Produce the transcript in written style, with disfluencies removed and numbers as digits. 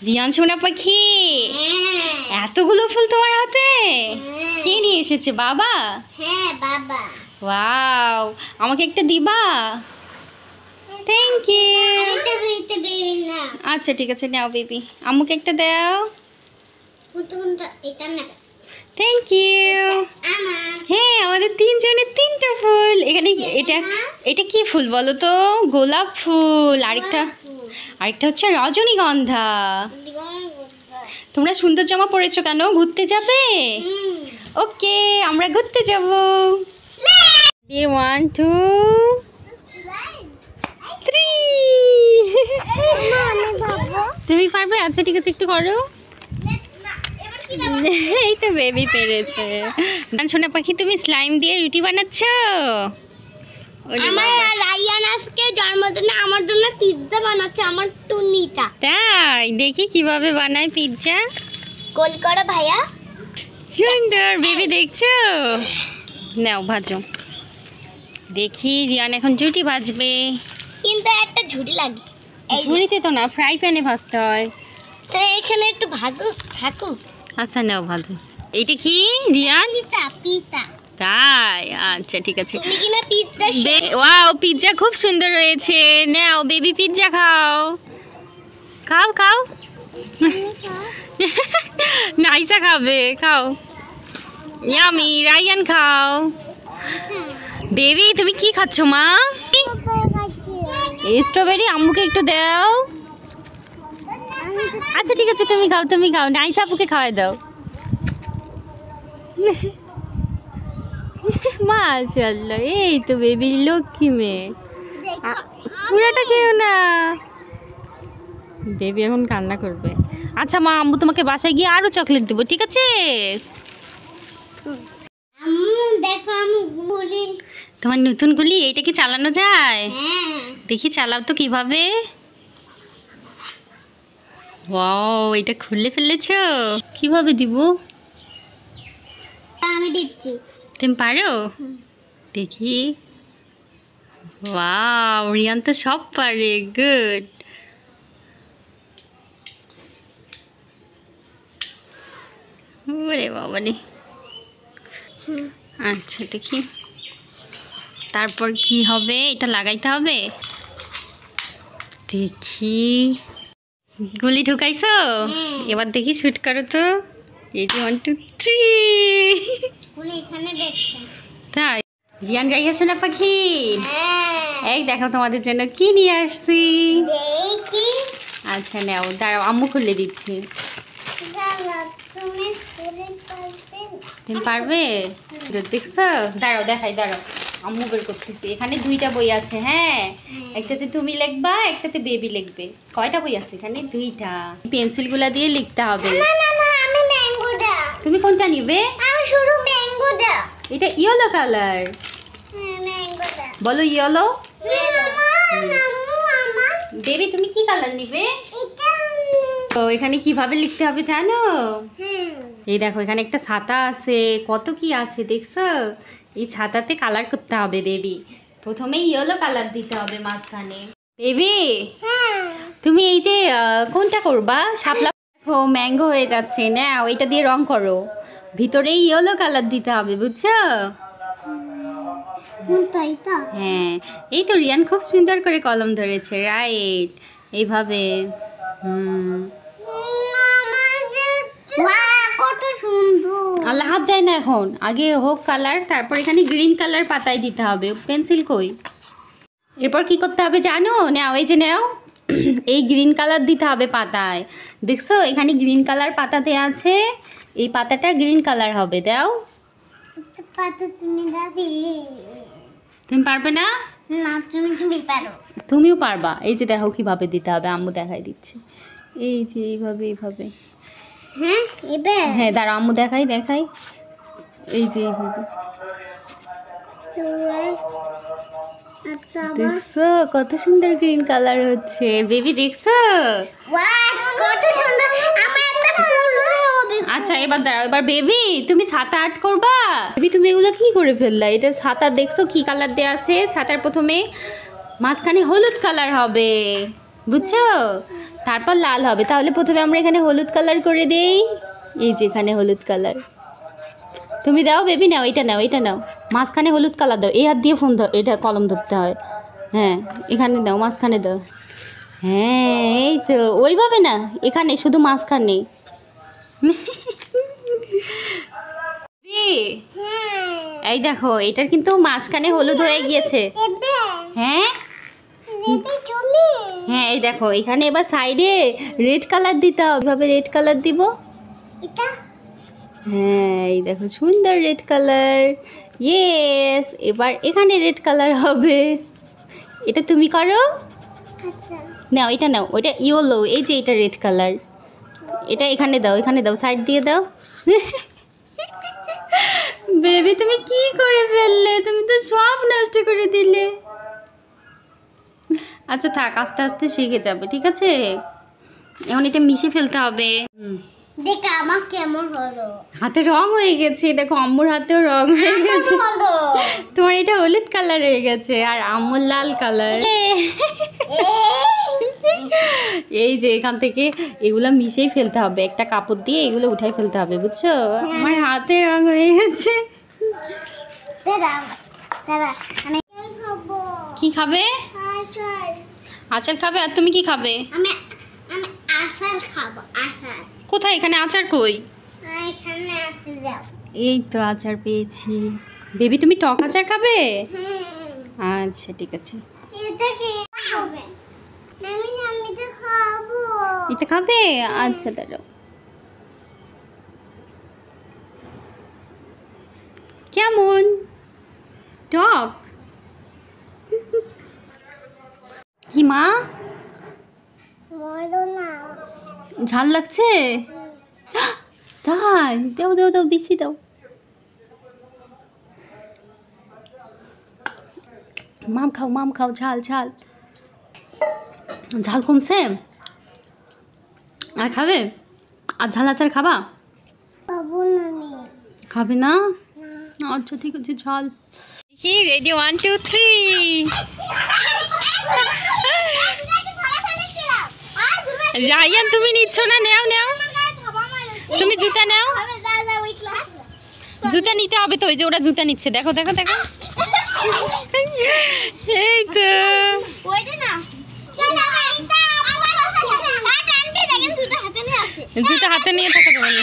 রিয়ান সোনা পাখি, এতগুলো ফুল তোমার হাতে? কে নিয়ে এসেছে, বাবা? হ্যাঁ বাবা। ওয়াও, আমাকে একটা দিবা? Thank you. এটা বেবি না। আচ্ছা ঠিক আছে, নাও বেবি, আম্মুকে একটা দাও। এটা না। Thank you. আমার। হ্যাঁ, আমাদের তিনজনের তিনটা ফুল এখানে। এটা কি ফুল বলো তো? গোলাপ ফুল। আরেকটা হচ্ছে রজনীগন্ধা। তোমরা সুন্দর জামা পরেছো কেন? ঘুরতে যাবে? ওকে, আমরা ঘুরতে যাব। 1 2 3। তুমি পারবে? আচ্ছা ঠিক আছে, একটু করো। এই তো বেবি পেরেছে। সোনা পাখি, তুমি স্লাইম দিয়ে রুটি বানাচ্ছ? আমার রায়ান আজকে জন্মদিনে আমার জন্য পিৎজা বানাচ্ছে, আমার টুনিটা। তাই? দেখি কিভাবে বানায় পিৎজা। গোল করো ভাইয়া। সুন্দর বেবি, দেখছো? নাও ভাজো। দেখি রিয়ান এখন রুটি ভাজবে। কিন্তু একটা ঝুড়ি লাগে। ঝুড়িতে তো না, ফ্রাই প্যানে ভাজতে হয়। তো এখানে একটু ভাজুক থাকুক। আচ্ছা নাও ভাজো। এইটা কি রিয়ান? পিৎজা। তাই? আচ্ছা ঠিক আছে। তুমি কিনা পিৎজা? ওয়াও, পিৎজা খুব সুন্দর হয়েছে। নাও বেবি, পিৎজা খাও। খাও খাও। নাইসা খাবে, খাও। ইয়ামি, রায়ান খাও। বেবি তুমি কি খাচ্ছ মা? স্ট্রবেরি, আম্মুকে একটু দাও। আচ্ছা ঠিক আছে, তুমি খাও, তুমি খাও। নাইসা আপুকে খাওয়াই দাও। মাশাআল্লাহ, এই তো বেবি লক্ষ্মী মেয়ে। পুরাটা খেও না, বেবি এখন কান্না করবে। আচ্ছা মা, আম্মু তোমাকে বাসায় গিয়ে আরো চকলেট দেবো, ঠিক আছে? আম্মু দেখো, আমি গুলি। তোমার নতুন গুলি, এইটা কি চালানো যায়? হ্যাঁ। দেখি চালাও তো কিভাবে। ওয়াও, এটা খুলে ফেলেছো? কিভাবে দিব? আমি দিচ্ছি। তুমি পারো? দেখি। ওয়াও, রিয়ান তো সব পারে। গুড। ওরে বাবা রে। আচ্ছা দেখি, তারপর কি হবে? এটা লাগাইতে হবে। দেখি, গুলি ঢুকাইছো? এবার দেখি শুট করো তো। রেডি, 1 2 3। গুলি এখানে দেখছেন। তাই? রিয়ান রাইয়া সোনা পাখি, হ্যাঁ। এই দেখো তোমাদের জন্য কি নিয়ে আসছি। দেখি। আচ্ছা নাও, দাঁড়াও আম্মু খুলে দিচ্ছি। তুমি খুলে পারবে? তুমি পারবে? দেখছো? দাঁড়াও দেখাই, দাঁড়াও আম্মু বের করতেছি। এখানে 2টা বই আছে। হ্যাঁ, একটাতে তুমি লিখবা, একটাতে বেবি লিখবে। কয়টা বই আছে এখানে? 2টা। পেন্সিলগুলা দিয়ে লিখতে হবে। না না না, আমি ম্যাঙ্গো দা। তুমি কোনটা নিবে? আমি শুধু ম্যাঙ্গো দা। এটা ইয়েলো কালার। হ্যাঁ, ম্যাঙ্গো দা। বলো ইয়েলো। মামা। বেবি তুমি কি কালার নিবে? এটা। তো এখানে কিভাবে লিখতে হবে জানো? হুম। এই দেখো, এখানে একটা ছাতা আছে, কত কি আছে দেখছো? এই ছাতাতে কালার করতে হবে বেবি। প্রথমে ইয়েলো কালার দিতে হবে মাঝখানে। বেবি তুমি এই যে কোনটা করবা? শাপলা। দেখো ম্যাঙ্গো হয়ে যাচ্ছে না, ওইটা দিয়ে রং করো। ভিতরে ইয়েলো কালার দিতে হবে, বুঝছো? হ্যাঁ, এই তো রিয়ান খুব সুন্দর করে কলম ধরেছে। রাইট, এইভাবে। কত সুন্দর। আল্লাহ হাত দেয় না এখন, আগে হোক কালার, তারপর এখানে গ্রিন কালার পাতায় দিতে হবে। পেন্সিল কই? এরপর কি করতে হবে জানো? নাও, এই যে নাও, এই গ্রিন কালার দিতে হবে পাতায়। দেখছো এখানে গ্রিন কালার পাতা দেওয়া আছে, এই পাতাটা গ্রিন কালার হবে। দাও। পাতা তুমি দাবি? তুমি পারবে না? না, তুমি পারো। তুমিও পারবা। এই যে দেখো কিভাবে দিতে হবে, আম্মু দেখাই দিচ্ছে। এই যে এইভাবে, এইভাবে। হ্যাঁ এবার? হ্যাঁ দাঁড়া, আম্মু দেখাই। এই যে এইভাবে। দেখছো কত সুন্দর গ্রিন কালার হচ্ছে? বেবি দেখছো? কত সুন্দর। আচ্ছা এবার দাঁড়াও, এবার বেবি তুমি ছাতা আর্ট করবা। বেবি তুমি এগুলো কি করে ফেললা? এটা ছাতা, দেখছো কি কালার দেওয়া আছে? ছাতার প্রথমে মাঝখানে হলুদ কালার হবে, বুঝছো? তারপর লাল হবে। তাহলে প্রথমে আমরা এখানে হলুদ কালার করে দেই। এই যে এখানে হলুদ কালার তুমি দাও বেবি, নাও এটা নাও, এটা নাও, মাঝখানে হলুদ কালার দাও। এই হাত দিয়ে ফোন ধর, এটা কলম ধরতে হয়। হ্যাঁ এখানে দাও, মাঝখানে দাও। হ্যাঁ এই তো, ওইভাবে না, এখানে শুধু মাঝখানে। এই দেখো এটার কিন্তু মাঝখানে হলুদ হয়ে গিয়েছে। হ্যাঁ হ্যাঁ এই দেখো এখানে এবার সাইডে রেড কালার দিতে হবে। এভাবে রেড কালার দিব। হ্যাঁ এই দেখো সুন্দর রেড কালার। ইয়েস, এবার এখানে রেড কালার হবে। এটা তুমি করো। নাও এটা নাও, ওইটা ইয়েলো, এই যে এটা রেড কালার। এটা এখানে দাও, এখানে দাও, সাইড দিয়ে দাও। বেবি তুমি কি করে ফেললে, তুমি তো সব নষ্ট করে দিলে। আচ্ছা থাক, আস্তে আস্তে শিখে যাবে, ঠিক আছে? এখন এটা মিশে ফেলতে হবে। দেখ আমার কেমন হলো, হাতে রং হয়ে গেছে। দেখো আম্মুর হাতেও রং হয়ে গেছে। তোমার এটা হলুদ কালার হয়ে গেছে আর আম্মুর লাল কালার। এই যে এখান থেকে এগুলো মিশেই ফেলতে হবে, একটা কাপড় দিয়ে এগুলো উঠাই ফেলতে হবে, বুঝছো? আমার হাতে রং হয়ে গেছে। কি খাবে? আচার খাবে। আর তুমি কি খাবে? আমি আচার খাবো। আচার কোথায়? এখানে আচার কই? এখানে আছে, দাও। এই তো আচার পেয়েছি। বেবি তুমি টক আচার খাবে? আচ্ছা ঠিক আছে। এটা কি হবে? আমি তো খাবো। এটা খাবে? আচ্ছা দাঁড়াও। কেমন টক? কি মা, ঝাল লাগছে? তাই? দাও দাও দাও, বেশি দাও। মাম খাও, ঝাল ঝাল ঝাল কমছে? আর খাবে? আর ঝাল আচার খাবা? খাবে না? আচ্ছা ঠিক আছে, ঝাল। কি রেডি? 1 2 3। রায়ান তুমি নিচ্ছ না? নাও নাও, তুমি জুতা নাও। জুতা নিতে হবে তো, ওই যে ওরা জুতা নিচ্ছে। দেখো দেখো দেখো, এই তো জুতা হাতে নিয়ে থাকা যাবে না।